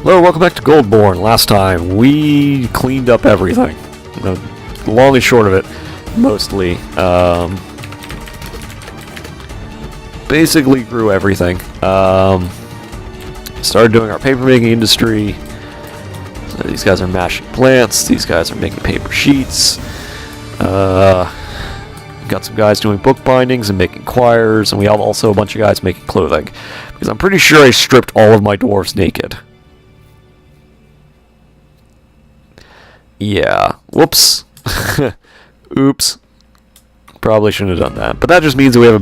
Hello, welcome back to Goldborn. Last time, we cleaned up everything. The long and short of it, mostly. Basically grew everything. Started doing our paper-making industry. So these guys are mashing plants. These guys are making paper sheets. Got some guys doing book bindings and making quires, and we have also a bunch of guys making clothing. Because I'm pretty sure I stripped all of my dwarves naked. Yeah. Whoops. Oops. Probably shouldn't have done that. But that just means that we have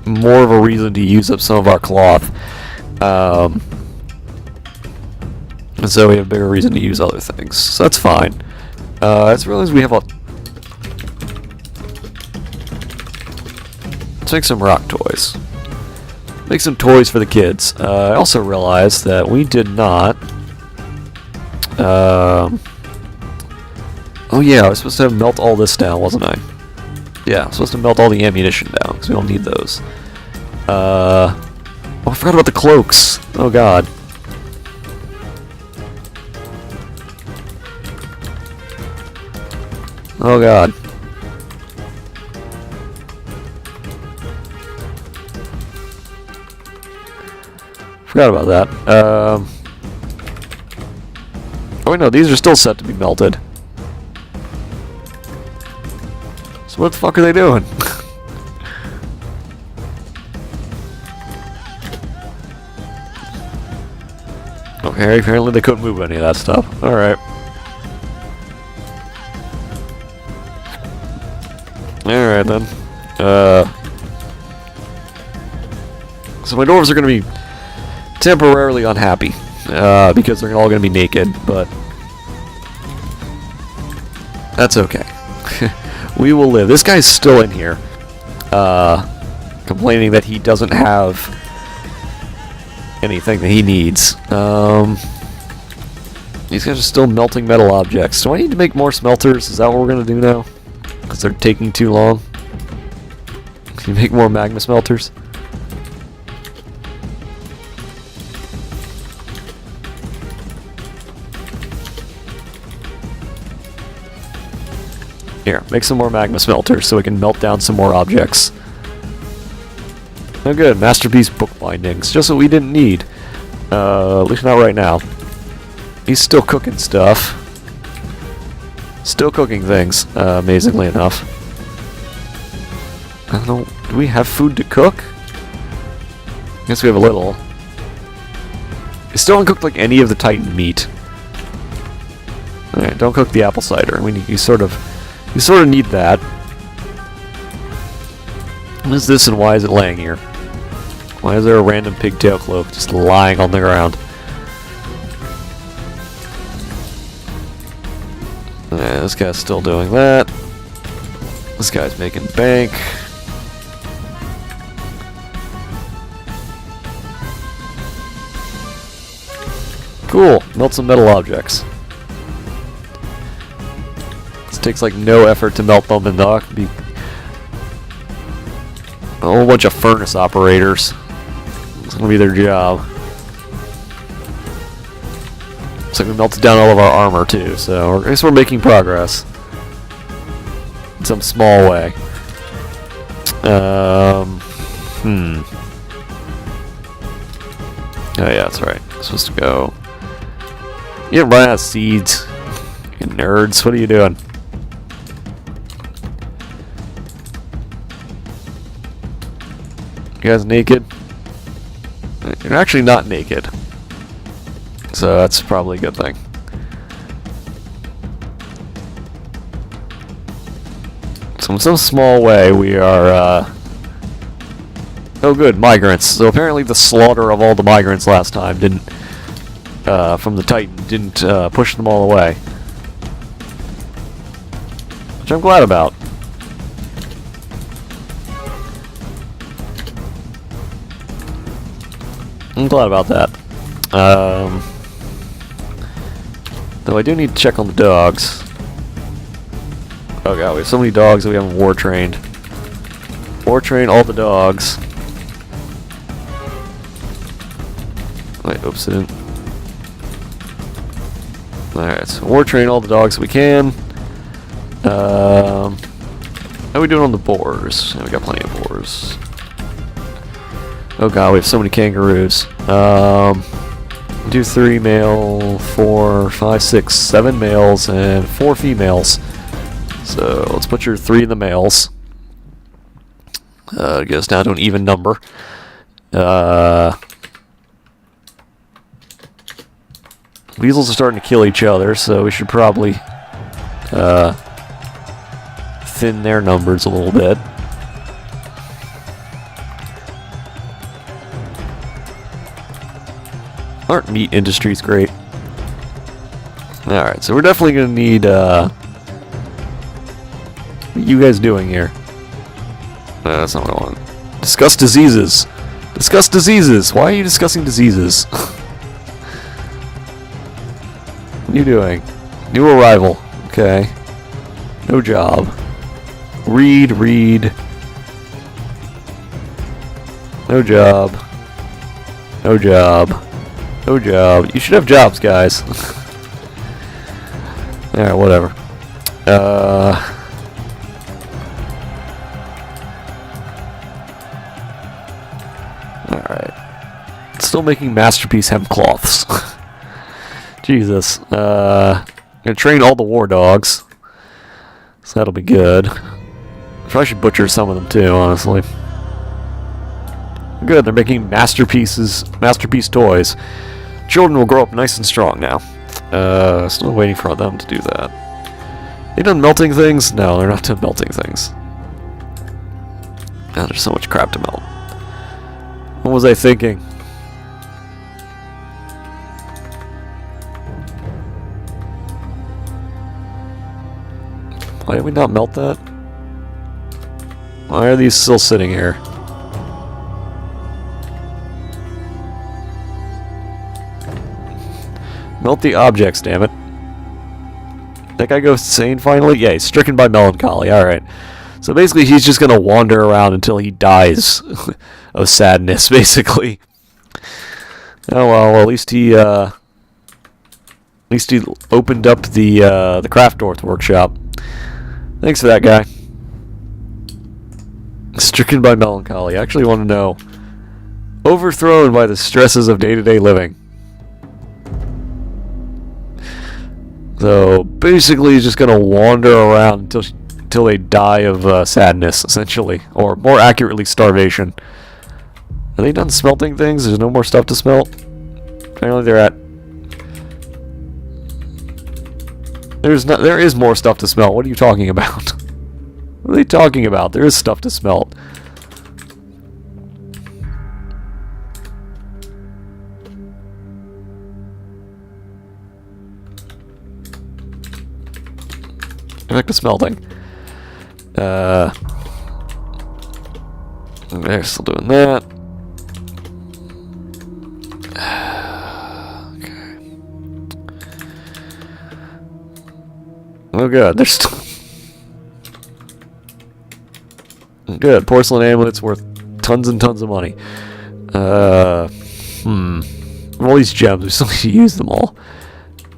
more of a reason to use up some of our cloth. And so we have a bigger reason to use other things. So that's fine. I just realized we have a... Let's make some rock toys. Make some toys for the kids. I also realized that we did not... Oh yeah, I was supposed to melt all this down, wasn't I? Yeah, I was supposed to melt all the ammunition down, because we don't need those. Oh, I forgot about the cloaks. Oh god. Oh god. Forgot about that. Oh wait, no, these are still set to be melted. So what the fuck are they doing? Okay, apparently they couldn't move any of that stuff. Alright. Alright then. So my dwarves are gonna be temporarily unhappy. Because they're all gonna be naked, but... That's okay. We will live. This guy's still in here. Complaining that he doesn't have anything that he needs. These guys are still melting metal objects. Do I need to make more smelters? Is that what we're gonna do now? Because they're taking too long? Can you make more magma smelters? Here, make some more magma smelters so we can melt down some more objects. Oh good, masterpiece book bindings. Just what we didn't need. At least not right now. He's still cooking stuff. Still cooking things, amazingly enough. I don't know, do we have food to cook? I guess we have a little. We still haven't cooked like any of the Titan meat. Alright, don't cook the apple cider. You sort of need that. What is this and why is it laying here? Why is there a random pigtail cloak just lying on the ground? This guy's still doing that. This guy's making bank. Cool. Melt some metal objects. Takes like no effort to melt them, and they'll be a whole bunch of furnace operators. It's gonna be their job. Looks like we melted down all of our armor too, so I guess we're making progress in some small way. Oh yeah, that's right. I'm supposed to go. You run out of seeds. You nerds, what are you doing? You guys naked? You're actually not naked. So that's probably a good thing. So in some small way we are, oh good, migrants. So apparently the slaughter of all the migrants last time didn't, from the Titan, didn't push them all away. Which I'm glad about. I'm glad about that. Though I do need to check on the dogs. Oh god, we have so many dogs that we haven't war trained. War train all the dogs. Wait, oops, I didn't. Alright, so war train all the dogs we can. How are we doing on the boars? We got plenty of boars. Oh god, we have so many kangaroos. 2, 3 male, 4, 5, 6, 7 males, and 4 females. So let's put your 3 in the males. Get us down to an even number. Weasels are starting to kill each other, so we should probably thin their numbers a little bit. Aren't meat industries great? Alright, so we're definitely going to need, what are you guys doing here? That's not what I want. Discuss diseases! Discuss diseases! Why are you discussing diseases? What are you doing? New arrival. Okay. No job. Read. No job. No job. No job. You should have jobs, guys. Alright, whatever. Alright. Still making masterpiece hemp cloths. Jesus. I'm gonna train all the war dogs. So that'll be good. Probably should butcher some of them too, honestly. Good, they're making masterpiece toys. Children will grow up nice and strong now. Still waiting for them to do that. They done melting things? No, they're not done melting things. God, there's so much crap to melt. What was I thinking? Why did we not melt that? Why are these still sitting here? Melt the objects, damn it. That guy goes insane finally? Yeah, he's stricken by melancholy, alright. So basically he's just gonna wander around until he dies of sadness, basically. Oh well, at least he opened up the Craftworth workshop. Thanks for that, guy. Stricken by melancholy. I actually want to know. Overthrown by the stresses of day-to-day living. So, basically he's just going to wander around until they die of sadness, essentially. Or, more accurately, starvation. Are they done smelting things? There's no more stuff to smelt? Apparently they're at... There is more stuff to smelt. What are you talking about? What are they talking about? There is stuff to smelt. Back to smelting. They're still doing that. Oh good, they're still... Good, porcelain amulets worth tons and tons of money. All these gems, we still need to use them all.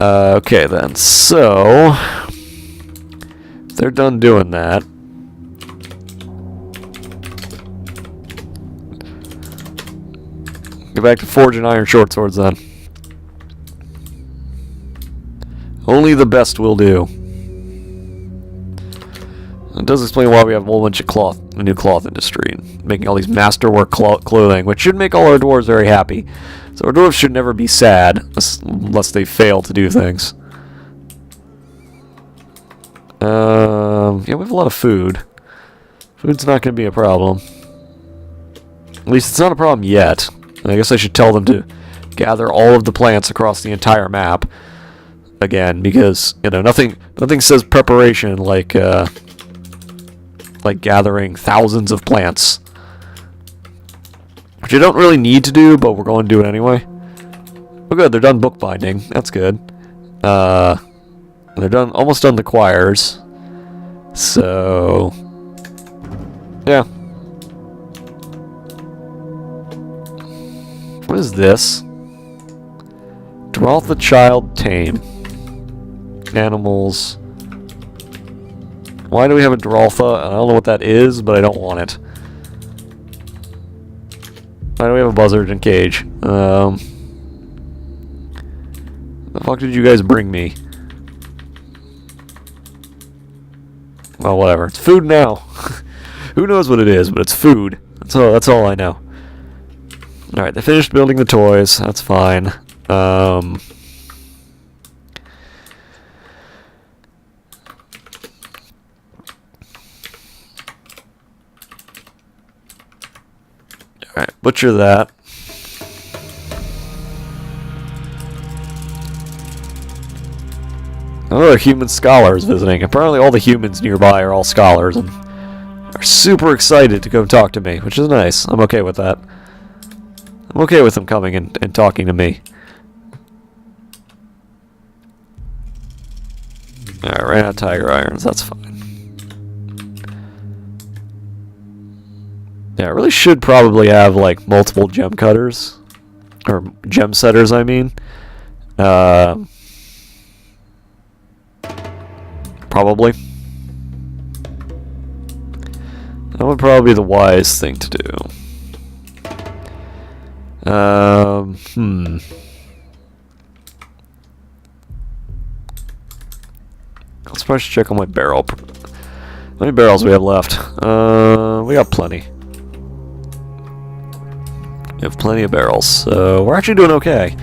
Okay then, so... if they're done doing that... go back to forging iron short swords then. Only the best will do. It does explain why we have a whole bunch of a new cloth industry, and making all these masterwork clothing, which should make all our dwarves very happy. So our dwarves should never be sad, unless they fail to do things. Yeah, we have a lot of food. Food's not going to be a problem. At least it's not a problem yet. I guess I should tell them to gather all of the plants across the entire map again, because nothing says preparation like gathering thousands of plants, which you don't really need to do, but we're going to do it anyway. Oh good, they're done bookbinding. That's good. They're almost done the choirs. So yeah. What is this? Dwarf the Child Tame. Weaken animals. Why do we have a Dwarf? I don't know what that is, but I don't want it. Why do we have a buzzard and cage? The fuck did you guys bring me? Well, whatever. It's food now. Who knows what it is, but it's food. That's all I know. Alright, they finished building the toys. That's fine. Alright, butcher that. Another human scholar is visiting. Apparently all the humans nearby are all scholars and are super excited to go talk to me, which is nice. I'm okay with that. I'm okay with them coming and talking to me. Alright, ran out of tiger irons, that's fine. Yeah, I really should probably have, like, multiple gem cutters. Or gem setters, I mean. Probably. That would probably be the wise thing to do. Let's probably check on my barrel. How many barrels we have left? We got plenty. We have plenty of barrels, so we're actually doing okay.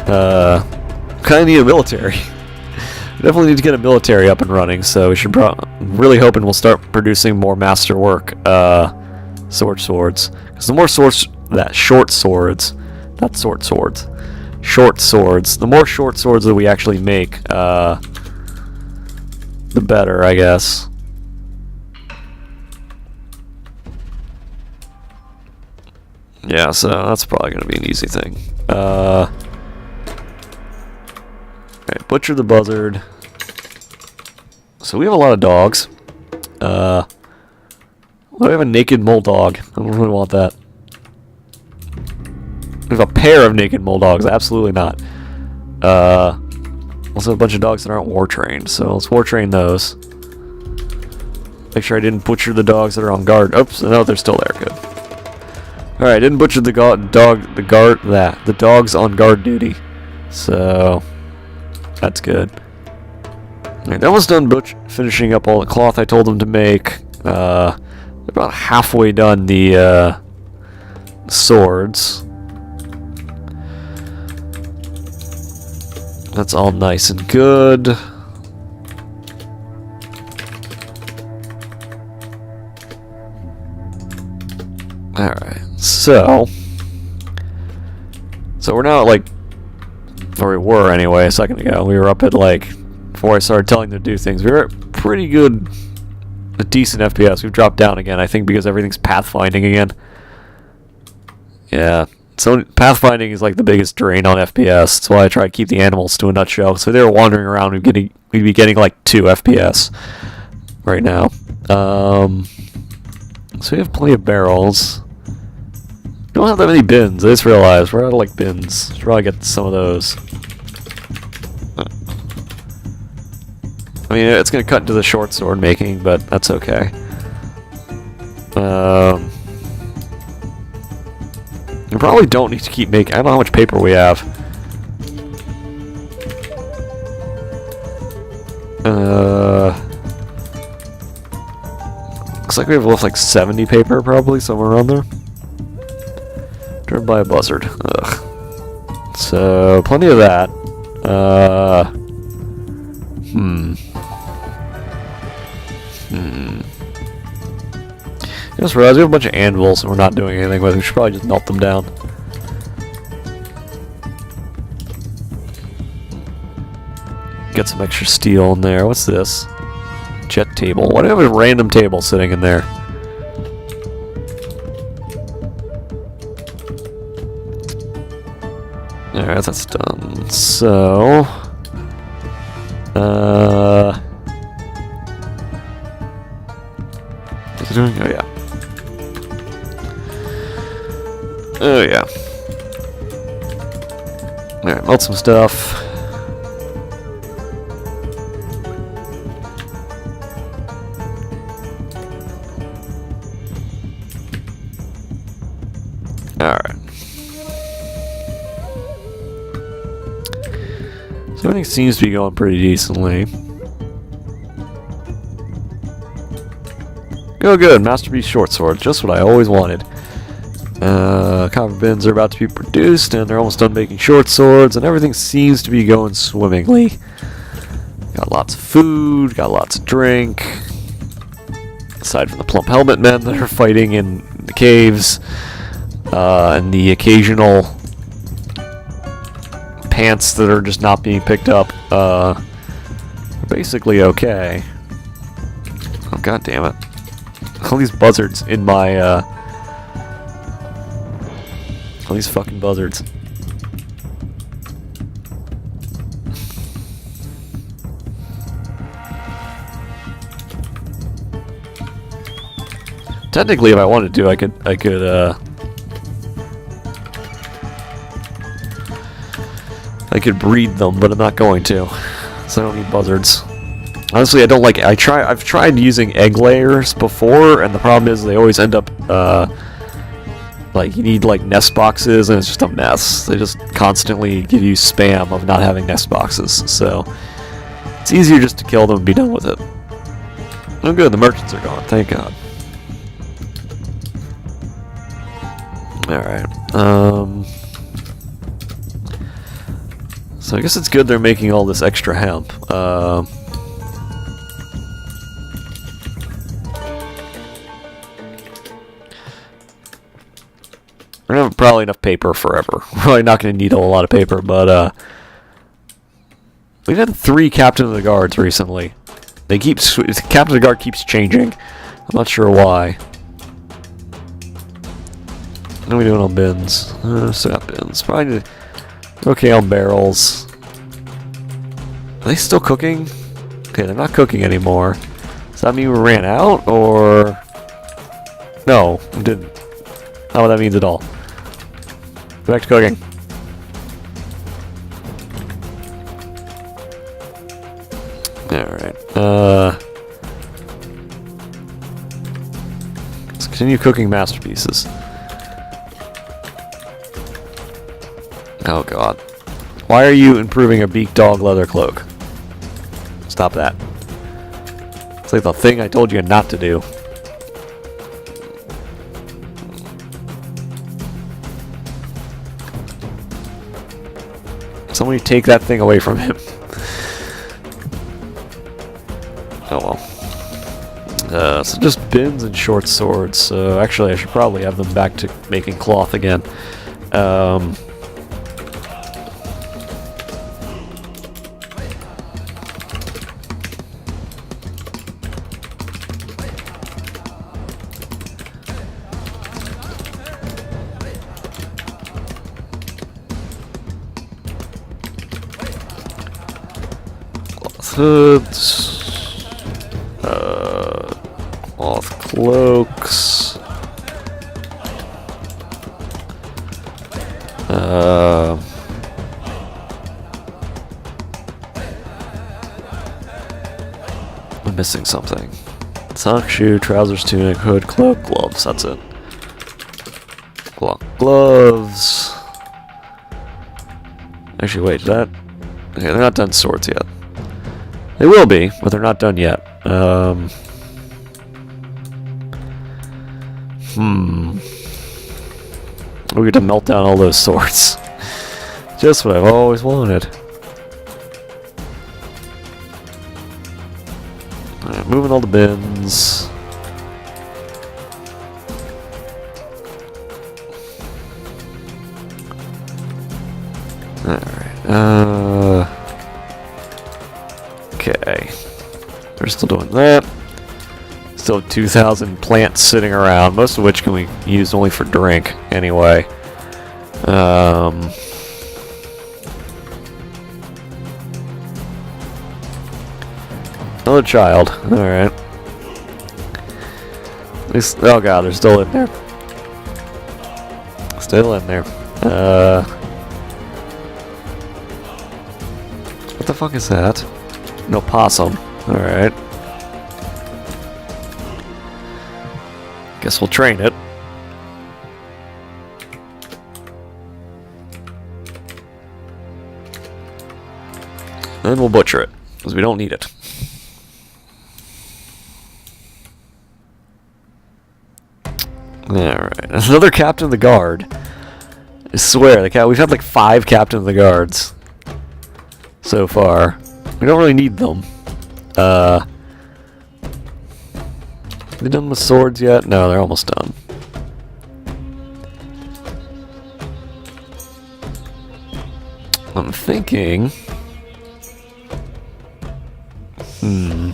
Kinda need a military. Definitely need to get a military up and running, so we should really hoping we'll start producing more masterwork swords. Because the more short swords, the more short swords that we actually make, the better, I guess. Yeah, so that's probably going to be an easy thing. Okay, butcher the buzzard. So we have a lot of dogs. Well, we have a naked mole dog. I don't really want that. We have a pair of naked mole dogs. Absolutely not. Also a bunch of dogs that aren't war trained. So let's war train those. Make sure I didn't butcher the dogs that are on guard. Oops, no, they're still there. Good. All right, didn't butcher the the dogs on guard duty. So that's good. Alright, they're almost done finishing up all the cloth I told them to make. They're about halfway done the swords. That's all nice and good. Alright, so we're now at, like, or we were anyway a second ago. We were up at, like, before I started telling them to do things, we were at pretty good, a decent FPS. We've dropped down again, I think, because everything's pathfinding again. Yeah, so pathfinding is like the biggest drain on FPS. That's why I try to keep the animals to a nutshell. So if they were wandering around, we'd be getting like 2 FPS right now. So we have plenty of barrels. We don't have that many bins. I just realized we're out of like bins. Should probably get some of those. I mean, it's going to cut into the short sword making, but that's okay. We probably don't need to keep making... I don't know how much paper we have. Looks like we have left like 70 paper, probably, somewhere around there. Driven by a buzzard. Ugh. So, plenty of that. I just realized we have a bunch of anvils and we're not doing anything with it. We should probably just melt them down. Get some extra steel in there. What's this? Jet table. Why do I have a random table sitting in there? Alright, that's done. So... What's it doing? Oh, yeah. Oh, yeah. Alright, melt some stuff. So everything seems to be going pretty decently. Oh good, Masterpiece Short Sword, just what I always wanted. Copper bins are about to be produced, and they're almost done making short swords, and everything seems to be going swimmingly. Got lots of food, got lots of drink. Aside from the plump helmet men that are fighting in the caves, and the occasional pants that are just not being picked up, basically okay. Oh god damn it. All these buzzards in my, all these fucking buzzards. Technically, if I wanted to, I could breed them, but I'm not going to. So I don't need buzzards. Honestly, I don't like. I've tried using egg layers before, and the problem is they always end up like you need like nest boxes, and it's just a mess. They just constantly give you spam of not having nest boxes. So it's easier just to kill them and be done with it. Oh, good. The merchants are gone. Thank God. Alright, so I guess it's good they're making all this extra hemp. I don't have probably enough paper forever. We're probably not going to need a lot of paper, but we've had 3 Captain of the Guards recently. Captain of the Guard keeps changing. I'm not sure why. What are we doing on bins? Still got bins. Probably need to... Okay, on barrels. Are they still cooking? Okay, they're not cooking anymore. Does that mean we ran out, or... No, we didn't. Not what that means at all. Go back to cooking. Alright, let's continue cooking masterpieces. Oh god. Why are you improving a beak dog leather cloak? Stop that. It's like the thing I told you not to do. Somebody take that thing away from him. Oh well. So just bins and short swords. So actually I should probably have them back to making cloth again. Hoods, cloth cloaks, I'm missing something. Sock, shoe, trousers, tunic, hood, cloak, gloves, that's it. Gloves. Actually, wait, okay, they're not done swords yet. They will be, but they're not done yet. We get to melt down all those swords. Just what I've always wanted. Alright, moving all the bins. Alright, okay. We're still doing that. Still have 2,000 plants sitting around, most of which can be used only for drink, anyway. Another child. Alright. Oh god, they're still in there. Still in there. What the fuck is that? An opossum. Alright. Guess we'll train it. Then we'll butcher it, because we don't need it. Alright, another Captain of the Guard. I swear, we've had like 5 Captain of the Guards so far. We don't really need them. Are they done with swords yet? No, they're almost done. I'm thinking... I'm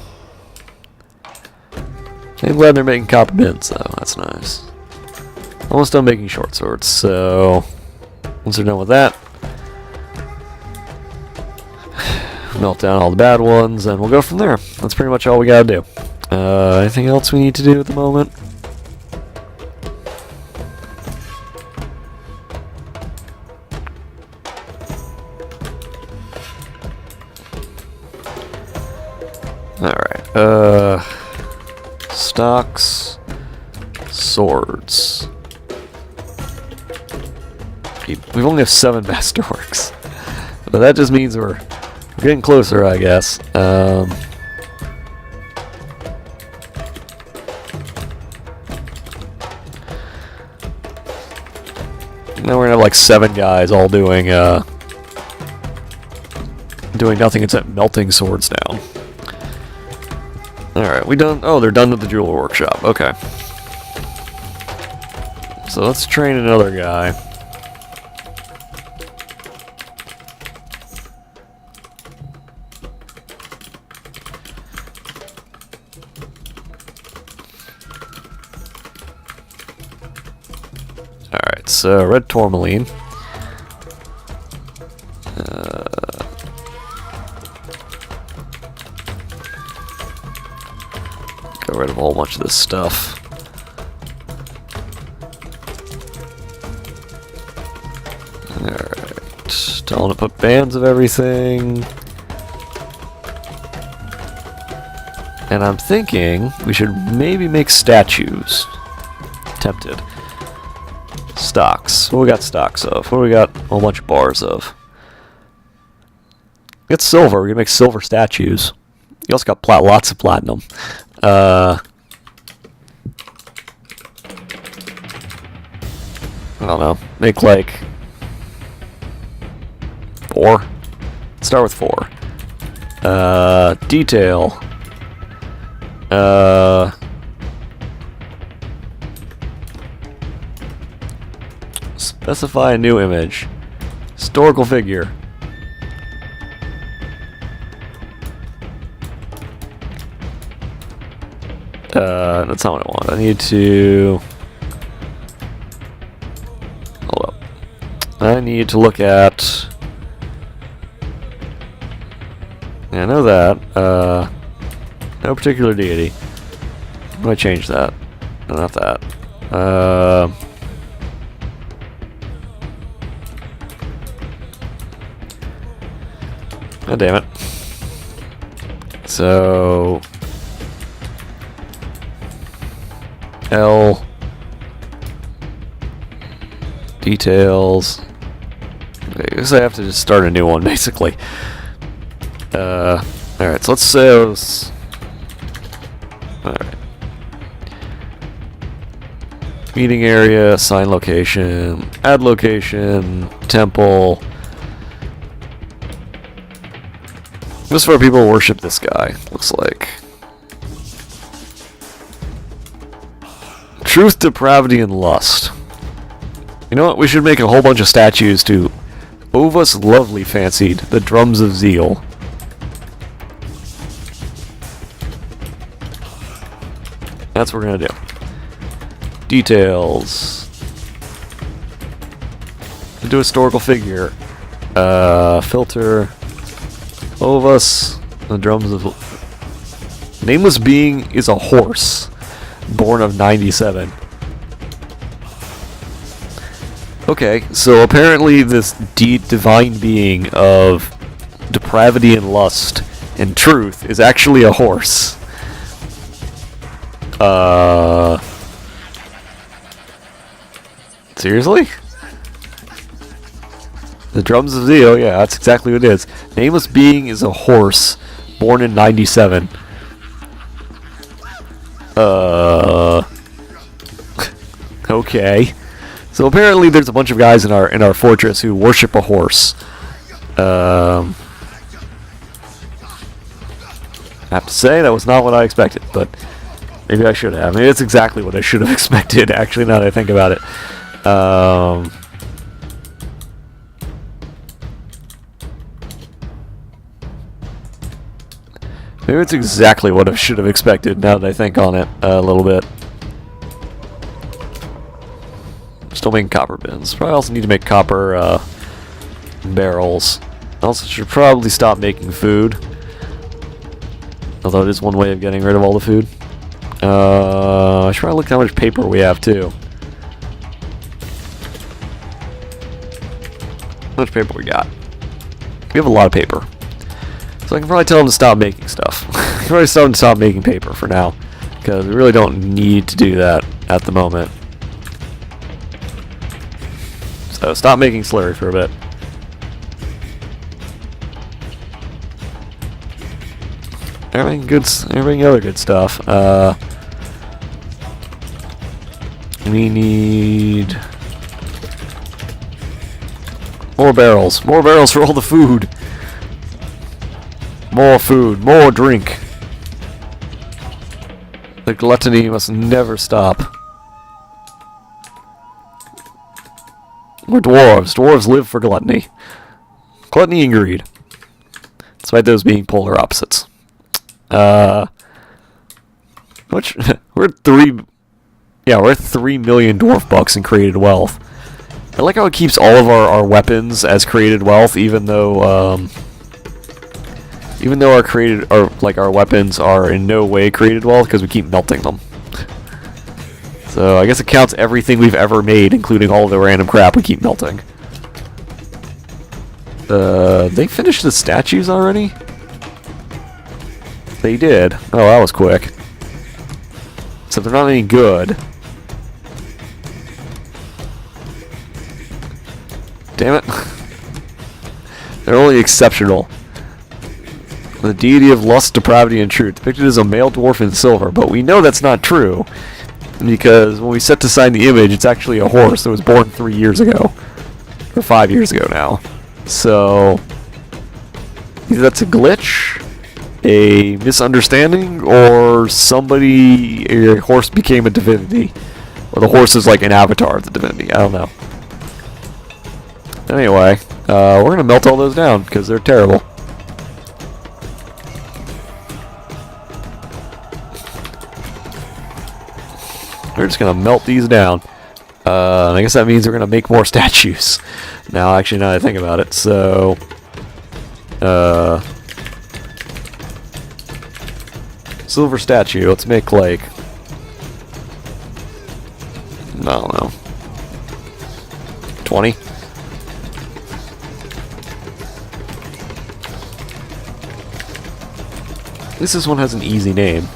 glad they're making copper bins, though. That's nice. Almost done making short swords, so... Once they're done with that... Melt down all the bad ones, and we'll go from there. That's pretty much all we gotta do. Anything else we need to do at the moment? Alright, stocks, swords. We only have 7 masterworks. But that just means we're getting closer, I guess. Now we're gonna have like 7 guys all doing nothing except melting swords down. Alright, we done? Oh, they're done with the jeweler workshop. Okay. So let's train another guy. Alright, so red tourmaline. Get rid of a whole bunch of this stuff. Alright, telling to put bands of everything. And I'm thinking we should maybe make statues. Tempted. Stocks. What we got stocks of? What do we got a whole bunch of bars of? We got silver. We're gonna make silver statues. You also got lots of platinum. I don't know. Make like 4. Let's start with 4. Detail. Specify a new image. Historical figure. That's not what I want. I need to... Hold up. I need to look at... Yeah, I know that. No particular deity. I'm gonna change that. No, not that. God damn it. So... L... Details... Okay, I guess I have to just start a new one, basically. Alright, so let's say... Alright. Meeting area, assign location, add location, temple... This is where people worship this guy, looks like. Truth, depravity, and lust. You know what? We should make a whole bunch of statues to Ovus Lovely fancied, the drums of zeal. That's what we're gonna do. Details. Do a historical figure. Filter. Ovus, the drums of... Nameless being is a horse. Born of 97. Okay, so apparently this divine being of depravity and lust and truth is actually a horse. Seriously? The Drums of Zeo, yeah, that's exactly what it is. Nameless Being is a horse, born in 97. Okay. So apparently there's a bunch of guys in our fortress who worship a horse. I have to say, that was not what I expected, but maybe I should have. Maybe that's exactly what I should have expected, actually, now that I think about it. Maybe it's exactly what I should have expected, now that I think on it a little bit. Still making copper bins. Probably also need to make copper barrels. Also should probably stop making food. Although it is one way of getting rid of all the food. I should probably look at how much paper we have too. How much paper we got? We have a lot of paper. So I can probably tell them to stop making stuff. I can probably tell them to stop making paper for now. Because we really don't need to do that at the moment. So stop making slurry for a bit. Everything other good stuff. We need more barrels. More barrels for all the food. More food. More drink. The gluttony must never stop. We're dwarves. Dwarves live for gluttony. Gluttony and greed. Despite those being polar opposites. Which we're 3 million dwarf bucks in created wealth. I like how it keeps all of our weapons as created wealth, even though our weapons are in no way created wealth because we keep melting them. So I guess it counts everything we've ever made, including all of the random crap we keep melting. They finished the statues already? They did. Oh, that was quick. So they're not any good. Damn it. They're only exceptional. The deity of lust, depravity, and truth, depicted as a male dwarf in silver, but we know that's not true. Because when we set to sign the image, it's actually a horse that was born 3 years ago. Or 5 years ago now. So either that's a glitch, a misunderstanding, or a horse became a divinity. Or the horse is like an avatar of the divinity. I don't know. Anyway, we're going to melt all those down, because they're terrible. We're just going to melt these down. I guess that means we're going to make more statues. Now that I think about it. So, silver statue. Let's make like, I don't know, 20? At least this one has an easy name.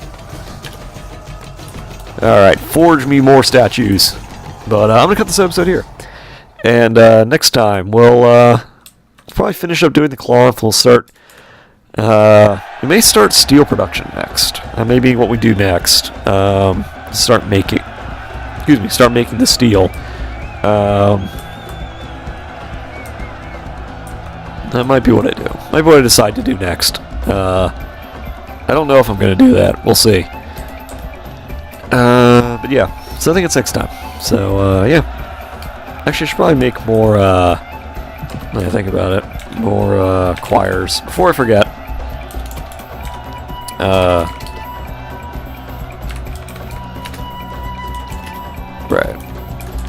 Alright, forge me more statues. But I'm going to cut this episode here. And next time, we'll probably finish up doing the cloth. We'll start... we may start steel production next. That may be what we do next. Start making the steel. That might be what I do. Might be what I decide to do next. I don't know if I'm going to do that. We'll see. But yeah, so I think it's next time. So, yeah. Actually, I should probably make more, now that I think about it, more, choirs. Before I forget, right.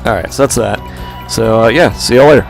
Alright, so that's that. So, yeah, see y'all later.